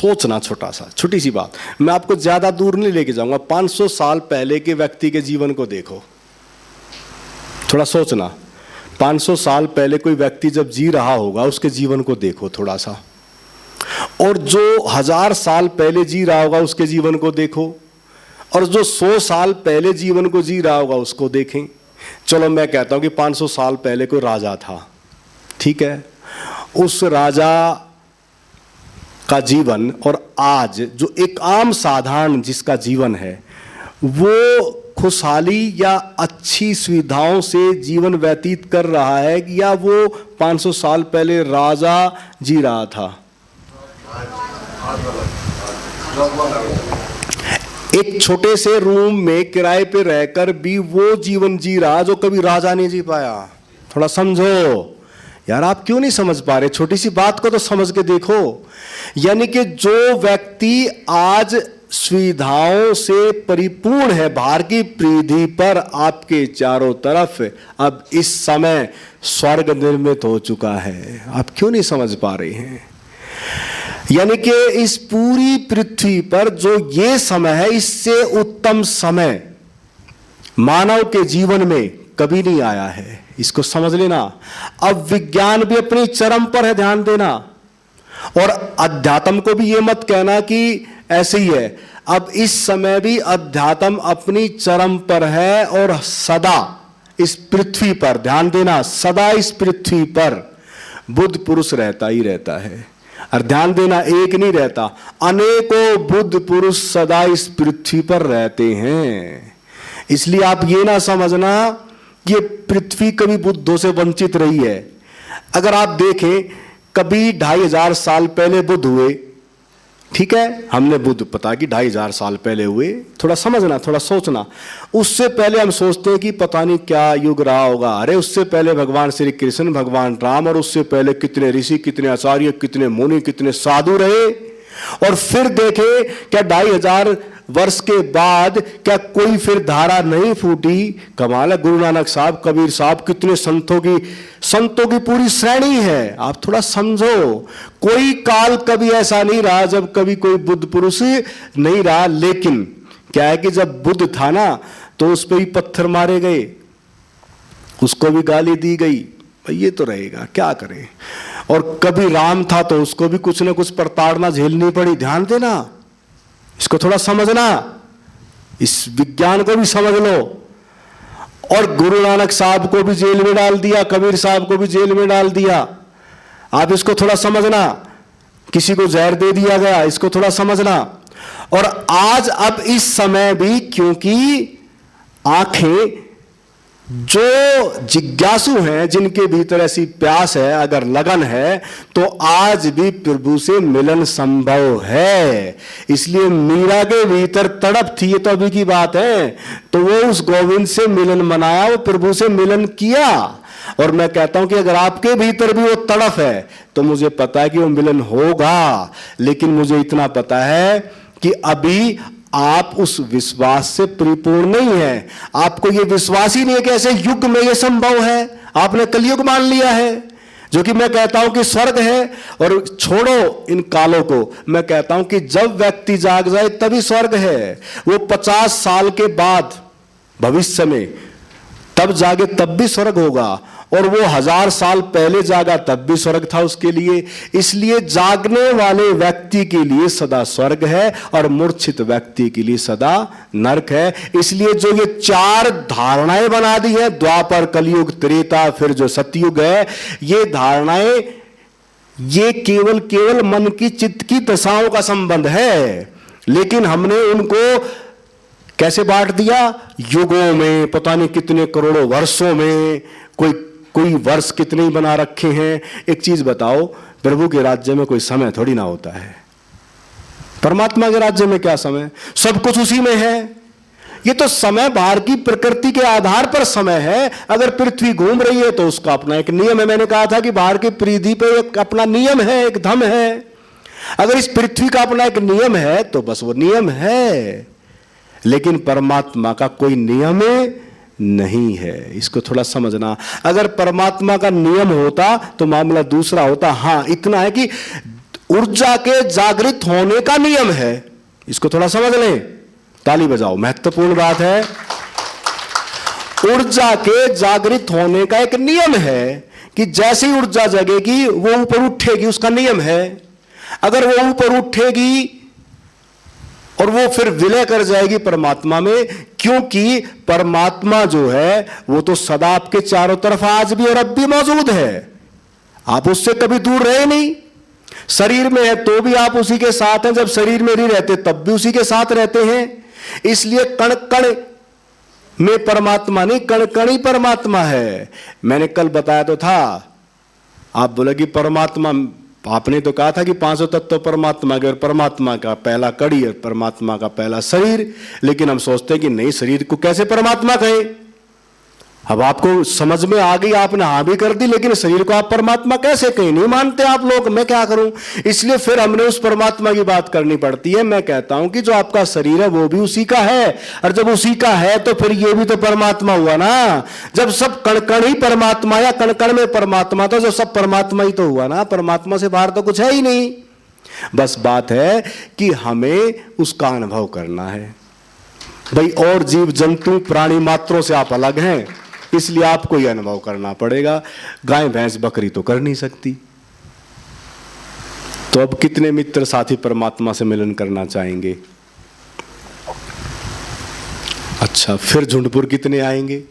सोचना, छोटी सी बात, मैं आपको ज्यादा दूर नहीं लेके जाऊंगा। 500 साल पहले के व्यक्ति के जीवन को देखो, थोड़ा सोचना। 500 साल पहले कोई व्यक्ति जब जी रहा होगा उसके जीवन को देखो थोड़ा सा, और जो 1000 साल पहले जी रहा होगा उसके जीवन को देखो, और जो 100 साल पहले जीवन को जी रहा होगा उसको देखें। चलो मैं कहता हूं कि 500 साल पहले कोई राजा था, ठीक है, उस राजा का जीवन और आज जो एक आम साधारण जिसका जीवन है, वो खुशहाली या अच्छी सुविधाओं से जीवन व्यतीत कर रहा है या वो 500 साल पहले राजा जी रहा था? एक छोटे से रूम में किराए पे रहकर भी वो जीवन जी रहा जो कभी राजा नहीं जी पाया। थोड़ा समझो यार, आप क्यों नहीं समझ पा रहे? छोटी सी बात को तो समझ के देखो। यानी कि जो व्यक्ति आज सुविधाओं से परिपूर्ण है, बाहर की परिधि पर आपके चारों तरफ, अब इस समय स्वर्ग निर्मित हो चुका है। आप क्यों नहीं समझ पा रहे हैं? यानी कि इस पूरी पृथ्वी पर जो ये समय है, इससे उत्तम समय मानव के जीवन में कभी नहीं आया है। इसको समझ लेना। अब विज्ञान भी अपनी चरम पर है, ध्यान देना। और अध्यात्म को भी ये मत कहना कि ऐसे ही है। अब इस समय भी अध्यात्म अपनी चरम पर है और सदा इस पृथ्वी पर, ध्यान देना, सदा इस पृथ्वी पर बुद्ध पुरुष रहता ही रहता है। और ध्यान देना, एक नहीं रहता, अनेकों बुद्ध पुरुष सदा इस पृथ्वी पर रहते हैं। इसलिए आप ये ना समझना ये पृथ्वी कभी बुद्धों से वंचित रही है। अगर आप देखें, कभी 2500 साल पहले बुद्ध हुए, ठीक है, हमने बुद्ध पता कि 2500 साल पहले हुए। थोड़ा समझना, थोड़ा सोचना। उससे पहले हम सोचते हैं कि पता नहीं क्या युग रहा होगा। अरे उससे पहले भगवान श्री कृष्ण, भगवान राम, और उससे पहले कितने ऋषि, कितने आचार्य, कितने मुनि, कितने साधु रहे। और फिर देखे क्या 2500 वर्ष के बाद क्या कोई फिर धारा नहीं फूटी? कमाल है। गुरु नानक साहब, कबीर साहब, कितने संतों की पूरी श्रेणी है। आप थोड़ा समझो, कोई काल कभी ऐसा नहीं रहा जब कभी कोई बुद्ध पुरुष नहीं रहा। लेकिन क्या है कि जब बुद्ध था ना, तो उस पर भी पत्थर मारे गए, उसको भी गाली दी गई, ये तो रहेगा, क्या करें। और कभी राम था तो उसको भी कुछ ना कुछ प्रताड़ना झेलनी पड़ी। ध्यान देना, इसको थोड़ा समझना, इस विज्ञान को भी समझ लो। और गुरु नानक साहब को भी जेल में डाल दिया, कबीर साहब को भी जेल में डाल दिया। आप इसको थोड़ा समझना। किसी को जहर दे दिया गया, इसको थोड़ा समझना। और आज अब इस समय भी, क्योंकि आंखें जो जिज्ञासु हैं, जिनके भीतर ऐसी प्यास है, अगर लगन है, तो आज भी प्रभु से मिलन संभव है। इसलिए मीरा के भीतर तड़प थी, ये तो अभी की बात है, तो वो उस गोविंद से मिलन मनाया, वो प्रभु से मिलन किया। और मैं कहता हूं कि अगर आपके भीतर भी वो तड़प है तो मुझे पता है कि वो मिलन होगा। लेकिन मुझे इतना पता है कि अभी आप उस विश्वास से परिपूर्ण नहीं है। आपको ये विश्वास ही नहीं है कि ऐसे युग में ये संभव है। आपने कलयुग मान लिया है, जो कि मैं कहता हूं कि स्वर्ग है। और छोड़ो इन कालों को, मैं कहता हूं कि जब व्यक्ति जाग जाए तभी स्वर्ग है। वो 50 साल के बाद भविष्य में तब जागे तब भी स्वर्ग होगा, और वो 1000 साल पहले जागा तब भी स्वर्ग था उसके लिए। इसलिए जागने वाले व्यक्ति के लिए सदा स्वर्ग है और मूर्छित व्यक्ति के लिए सदा नरक है। इसलिए जो ये 4 धारणाएं बना दी है, द्वापर, कलयुग, त्रेता, फिर जो सतयुग है, ये धारणाएं ये केवल मन की, चित्त की दशाओं का संबंध है। लेकिन हमने उनको कैसे बांट दिया? युगों में, पता नहीं कितने करोड़ों वर्षों में, कोई वर्ष कितने ही बना रखे हैं। एक चीज बताओ, प्रभु के राज्य में कोई समय थोड़ी ना होता है। परमात्मा के राज्य में क्या समय? सब कुछ उसी में है। ये तो समय बाहर की प्रकृति के आधार पर समय है। अगर पृथ्वी घूम रही है तो उसका अपना एक नियम है। मैंने कहा था कि बाहर की परिधि पे एक अपना नियम है, एक धर्म है। अगर इस पृथ्वी का अपना एक नियम है तो बस वो नियम है। लेकिन परमात्मा का कोई नियम नहीं है, इसको थोड़ा समझना। अगर परमात्मा का नियम होता तो मामला दूसरा होता। हां, इतना है कि ऊर्जा के जागृत होने का नियम है। इसको थोड़ा समझ लें, ताली बजाओ, महत्वपूर्ण बात है। ऊर्जा के जागृत होने का एक नियम है कि जैसी ऊर्जा जगेगी वो ऊपर उठेगी, उसका नियम है। अगर वो ऊपर उठेगी और वो फिर विलय कर जाएगी परमात्मा में, क्योंकि परमात्मा जो है वो तो सदा आपके चारों तरफ आज भी और अब भी मौजूद है। आप उससे कभी दूर रहे नहीं। शरीर में है तो भी आप उसी के साथ हैं, जब शरीर में नहीं रहते तब भी उसी के साथ रहते हैं। इसलिए कण कण में परमात्मा नहीं, कण कण ही परमात्मा है। मैंने कल बताया तो था, आप बोले कि परमात्मा, आपने तो कहा था कि 500 तत्व परमात्मा के, और परमात्मा का पहला कड़ी और परमात्मा का पहला शरीर। लेकिन हम सोचते हैं कि नहीं, शरीर को कैसे परमात्मा कहें। अब आपको समझ में आ गई, आपने हाँ भी कर दी, लेकिन शरीर को आप परमात्मा कैसे कहें, नहीं मानते आप लोग, मैं क्या करूं। इसलिए फिर हमने उस परमात्मा की बात करनी पड़ती है। मैं कहता हूं कि जो आपका शरीर है वो भी उसी का है, और जब उसी का है तो फिर ये भी तो परमात्मा हुआ ना। जब सब कण कण ही परमात्मा या कण कण में परमात्मा, तो जब सब परमात्मा ही तो हुआ ना, परमात्मा से बाहर तो कुछ है ही नहीं। बस बात है कि हमें उसका अनुभव करना है। भाई और जीव जंतु प्राणी मात्रों से आप अलग हैं, इसलिए आपको यह अनुभव करना पड़ेगा। गाय भैंस बकरी तो कर नहीं सकती। तो अब कितने मित्र साथी परमात्मा से मिलन करना चाहेंगे? अच्छा, फिर झुंडपुर कितने आएंगे?